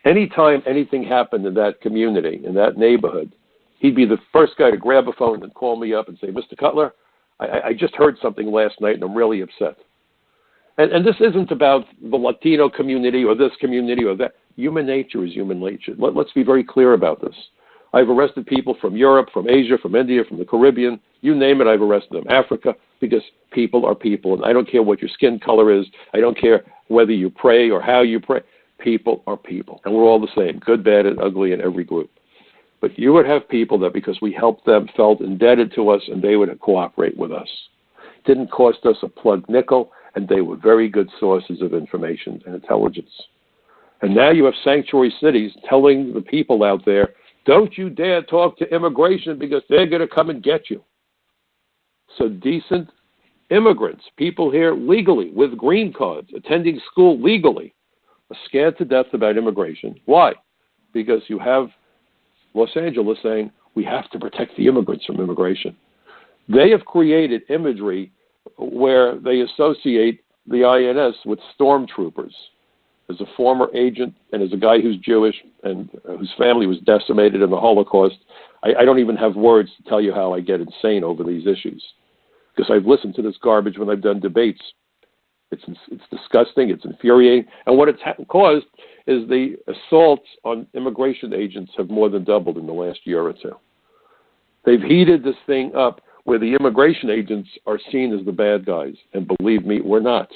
Anytime anything happened in that community, in that neighborhood, he'd be the first guy to grab a phone and call me up and say, Mr. Cutler, I just heard something last night and I'm really upset. And this isn't about the Latino community or this community or that. Human nature is human nature. Let's be very clear about this. I've arrested people from Europe, from Asia, from India, from the Caribbean. You name it, I've arrested them. Africa, because people are people. And I don't care what your skin color is. I don't care whether you pray or how you pray. People are people. And we're all the same, good, bad, and ugly in every group. But you would have people that because we helped them felt indebted to us and they would cooperate with us. It didn't cost us a plug nickel, and they were very good sources of information and intelligence. And now you have sanctuary cities telling the people out there, don't you dare talk to immigration because they're going to come and get you. So decent immigrants, people here legally with green cards, attending school legally, are scared to death about immigration. Why? Because you have Los Angeles saying, we have to protect the immigrants from immigration. They have created imagery where they associate the INS with stormtroopers. As a former agent and as a guy who's Jewish and whose family was decimated in the Holocaust, I don't even have words to tell you how I get insane over these issues. Because I've listened to this garbage when I've done debates. It's disgusting, it's infuriating. And what it's caused is the assaults on immigration agents have more than doubled in the last year or two. They've heated this thing up where the immigration agents are seen as the bad guys. And believe me, we're not.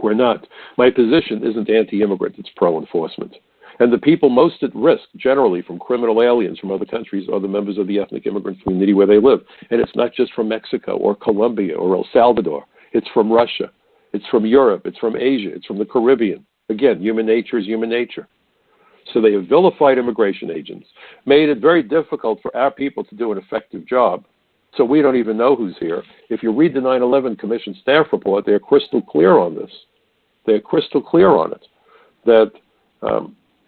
We're not. My position isn't anti-immigrant, it's pro-enforcement. And the people most at risk, generally, from criminal aliens from other countries are the members of the ethnic immigrant community where they live. And it's not just from Mexico or Colombia or El Salvador. It's from Russia. It's from Europe. It's from Asia. It's from the Caribbean. Again, human nature is human nature. So they have vilified immigration agents, made it very difficult for our people to do an effective job. So we don't even know who's here. If you read the 9/11 Commission staff report, they're crystal clear on this. They're crystal clear on it, that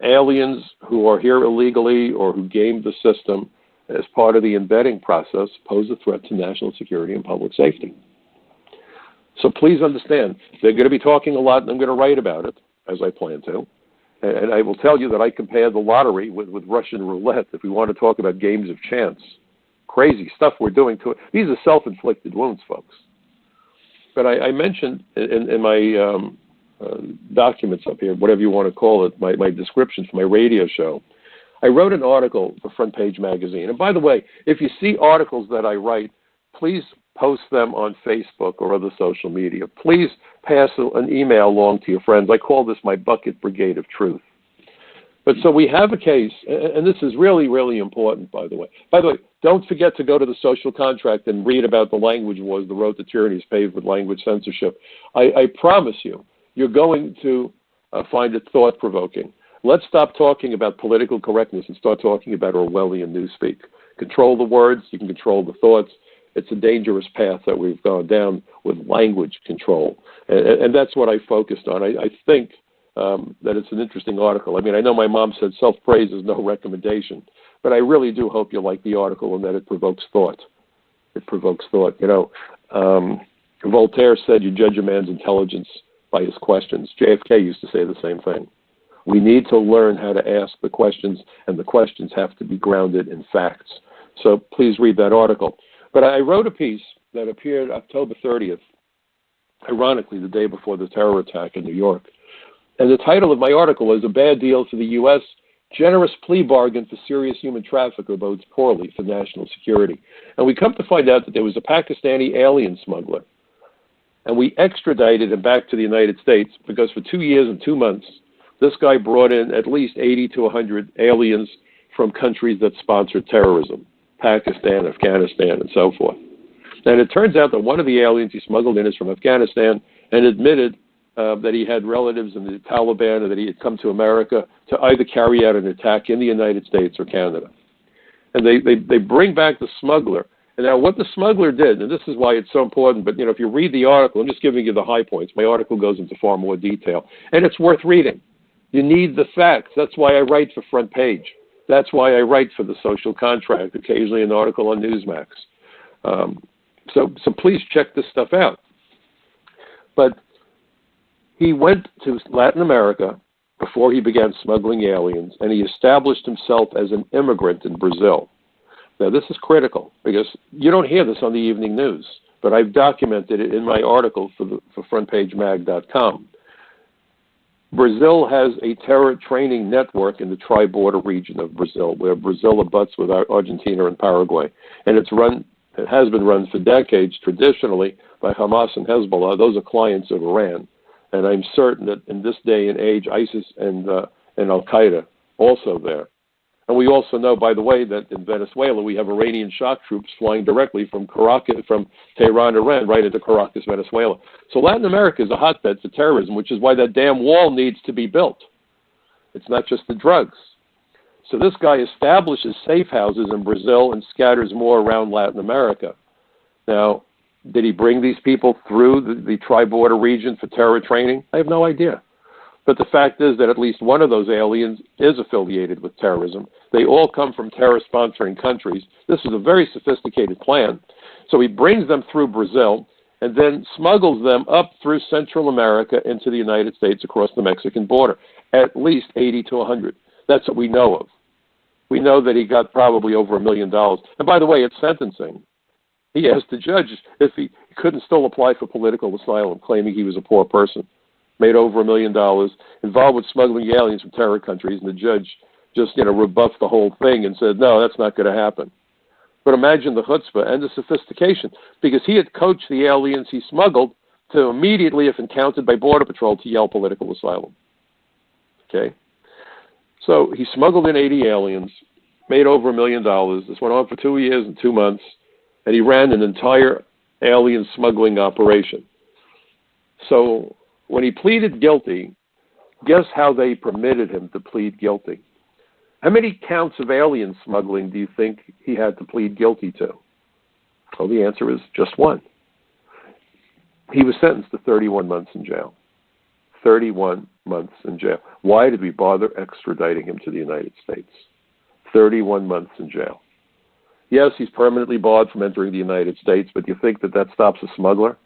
aliens who are here illegally or who gamed the system as part of the embedding process pose a threat to national security and public safety. So please understand, they're going to be talking a lot, and I'm going to write about it, as I plan to. And I will tell you that I compare the lottery with Russian roulette if we want to talk about games of chance. Crazy stuff we're doing to it. These are self-inflicted wounds, folks. But I mentioned in my documents up here, whatever you want to call it, my description for my radio show, I wrote an article for Front Page Magazine. And by the way, if you see articles that I write, please post them on Facebook or other social media. Please pass an email along to your friends. I call this my bucket brigade of truth. But so we have a case, and this is really, really important, by the way. By the way, don't forget to go to the social contract and read about the language wars, the road to tyranny is paved with language censorship. I promise you, you're going to find it thought-provoking. Let's stop talking about political correctness and start talking about Orwellian newspeak. Control the words, you can control the thoughts. It's a dangerous path that we've gone down with language control. And that's what I focused on. I think that it's an interesting article. I mean, I know my mom said self-praise is no recommendation, but I really do hope you like the article and that it provokes thought. It provokes thought. You know, Voltaire said you judge a man's intelligence by his questions. JFK used to say the same thing. We need to learn how to ask the questions, and the questions have to be grounded in facts. So please read that article. But I wrote a piece that appeared October 30th, ironically the day before the terror attack in New York. And the title of my article was "A Bad Deal for the U.S. Generous Plea Bargain for Serious Human Trafficker Bodes Poorly for National Security." And we come to find out that there was a Pakistani alien smuggler. And we extradited him back to the United States because for 2 years and 2 months, this guy brought in at least 80 to 100 aliens from countries that sponsored terrorism, Pakistan, Afghanistan, and so forth. And it turns out that one of the aliens he smuggled in is from Afghanistan and admitted that he had relatives in the Taliban and that he had come to America to either carry out an attack in the United States or Canada. And they bring back the smuggler. And now what the smuggler did, and this is why it's so important, but you know, if you read the article, I'm just giving you the high points. My article goes into far more detail. And it's worth reading. You need the facts. That's why I write for Front Page. That's why I write for The Social Contract, occasionally an article on Newsmax. So please check this stuff out. But he went to Latin America before he began smuggling aliens, and he established himself as an immigrant in Brazil. Now, this is critical because you don't hear this on the evening news, but I've documented it in my article for frontpagemag.com. Brazil has a terror training network in the tri-border region of Brazil, where Brazil abuts with Argentina and Paraguay. And it has been run for decades traditionally by Hamas and Hezbollah. Those are clients of Iran. And I'm certain that in this day and age, ISIS and Al-Qaeda also there. And we also know, by the way, that in Venezuela, we have Iranian shock troops flying directly from Tehran, Iran, right into Caracas, Venezuela. So Latin America is a hotbed for terrorism, which is why that damn wall needs to be built. It's not just the drugs. So this guy establishes safe houses in Brazil and scatters more around Latin America. Now, did he bring these people through the tri-border region for terror training? I have no idea. But the fact is that at least one of those aliens is affiliated with terrorism. They all come from terror-sponsoring countries. This is a very sophisticated plan. So he brings them through Brazil and then smuggles them up through Central America into the United States across the Mexican border, at least 80 to 100. That's what we know of. We know that he got probably over $1 million. And by the way, at sentencing, he asked the judge if he couldn't still apply for political asylum, claiming he was a poor person. Made over $1 million, involved with smuggling aliens from terror countries, and the judge just, rebuffed the whole thing and said, no, that's not going to happen. But imagine the chutzpah and the sophistication, because he had coached the aliens he smuggled to immediately, if encountered by Border Patrol, to yell political asylum. Okay? So he smuggled in 80 aliens, made over $1 million. This went on for 2 years and 2 months, and he ran an entire alien smuggling operation. So when he pleaded guilty, guess how they permitted him to plead guilty? How many counts of alien smuggling do you think he had to plead guilty to? Well, the answer is just one. He was sentenced to 31 months in jail. 31 months in jail. Why did we bother extraditing him to the United States? 31 months in jail. Yes, he's permanently barred from entering the United States, but do you think that stops a smuggler?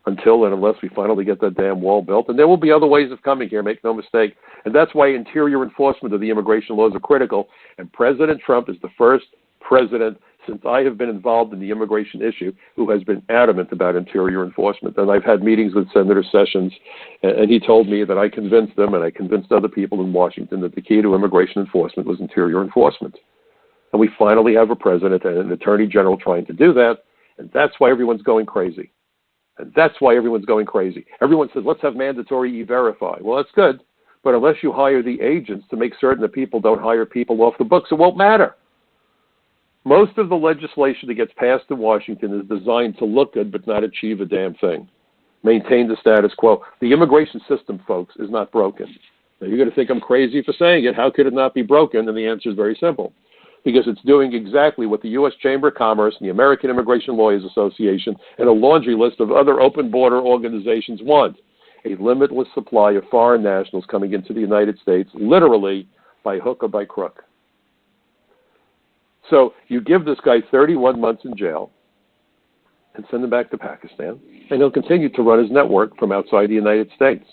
Until and unless we finally get that damn wall built. And there will be other ways of coming here, make no mistake. And that's why interior enforcement of the immigration laws are critical. And President Trump is the first president since I have been involved in the immigration issue who has been adamant about interior enforcement. And I've had meetings with Senator Sessions, and he told me that I convinced them and I convinced other people in Washington that the key to immigration enforcement was interior enforcement. And we finally have a president and an attorney general trying to do that. And that's why everyone's going crazy. And that's why everyone's going crazy. Everyone says, let's have mandatory e-verify. Well, that's good. But unless you hire the agents to make certain that people don't hire people off the books, it won't matter. Most of the legislation that gets passed in Washington is designed to look good but not achieve a damn thing. Maintain the status quo. The immigration system, folks, is not broken. Now, you're going to think I'm crazy for saying it. How could it not be broken? And the answer is very simple. because it's doing exactly what the U.S. Chamber of Commerce and the American Immigration Lawyers Association and a laundry list of other open border organizations want: a limitless supply of foreign nationals coming into the United States, literally by hook or by crook. So you give this guy 31 months in jail and send him back to Pakistan, and he'll continue to run his network from outside the United States.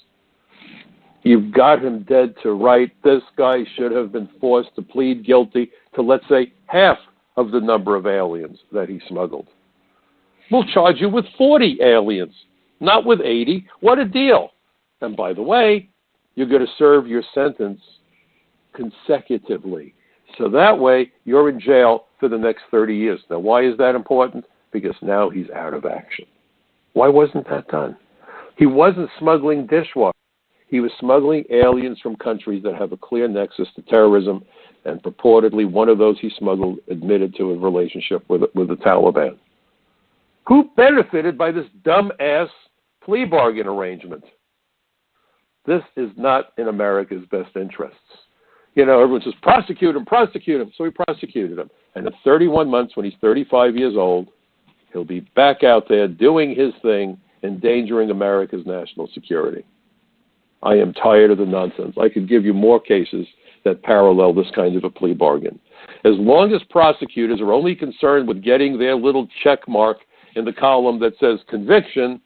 You've got him dead to right. This guy should have been forced to plead guilty to, let's say, half of the number of aliens that he smuggled. We'll charge you with 40 aliens, not with 80. What a deal. And by the way, you're going to serve your sentence consecutively. So that way, you're in jail for the next 30 years. Now, why is that important? Because now he's out of action. Why wasn't that done? He wasn't smuggling dishwashers. He was smuggling aliens from countries that have a clear nexus to terrorism, and purportedly one of those he smuggled admitted to a relationship with the Taliban. Who benefited by this dumb-ass plea bargain arrangement? This is not in America's best interests. You know, everyone says, prosecute him. So we prosecuted him. And at 31 months, when he's 35 years old, he'll be back out there doing his thing, endangering America's national security. I am tired of the nonsense. I could give you more cases that parallel this kind of a plea bargain. As long as prosecutors are only concerned with getting their little check mark in the column that says conviction,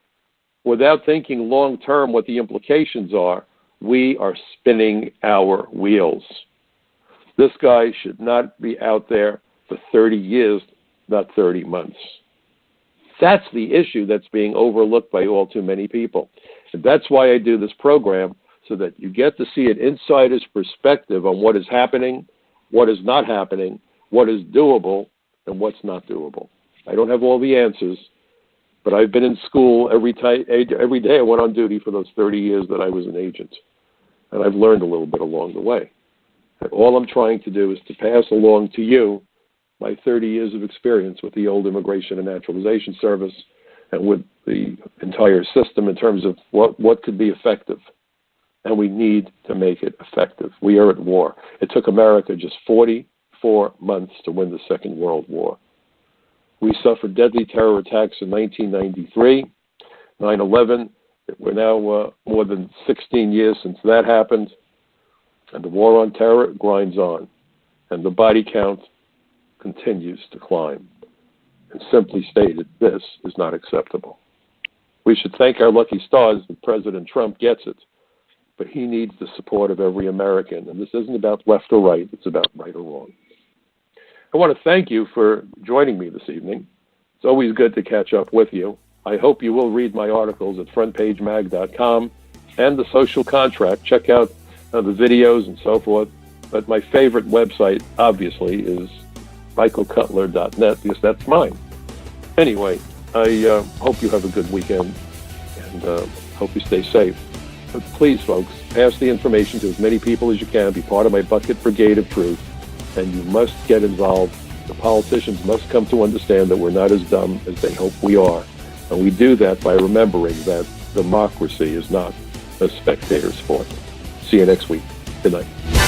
without thinking long-term what the implications are, we are spinning our wheels. This guy should not be out there for 30 years, not 30 months. That's the issue that's being overlooked by all too many people. And that's why I do this program, so that you get to see an insider's perspective on what is happening, what is not happening, what is doable, and what's not doable. I don't have all the answers, but I've been in school every day I went on duty for those 30 years that I was an agent. And I've learned a little bit along the way. And all I'm trying to do is to pass along to you my 30 years of experience with the old Immigration and Naturalization Service and with the entire system in terms of what could be effective. And we need to make it effective. We are at war. It took America just 44 months to win the Second World War. We suffered deadly terror attacks in 1993, 9/11. We're now more than 16 years since that happened. And the war on terror grinds on. And the body count continues to climb. And simply stated, this is not acceptable. We should thank our lucky stars that President Trump gets it. But he needs the support of every American. And this isn't about left or right. It's about right or wrong. I want to thank you for joining me this evening. It's always good to catch up with you. I hope you will read my articles at frontpagemag.com and The Social Contract. Check out the videos and so forth. But my favorite website, obviously, is michaelcutler.net, because that's mine. Anyway, I hope you have a good weekend, and hope you stay safe. But please, folks, pass the information to as many people as you can. Be part of my bucket brigade of truth, and you must get involved. The politicians must come to understand that we're not as dumb as they hope we are. And we do that by remembering that democracy is not a spectator sport. See you next week. Good night.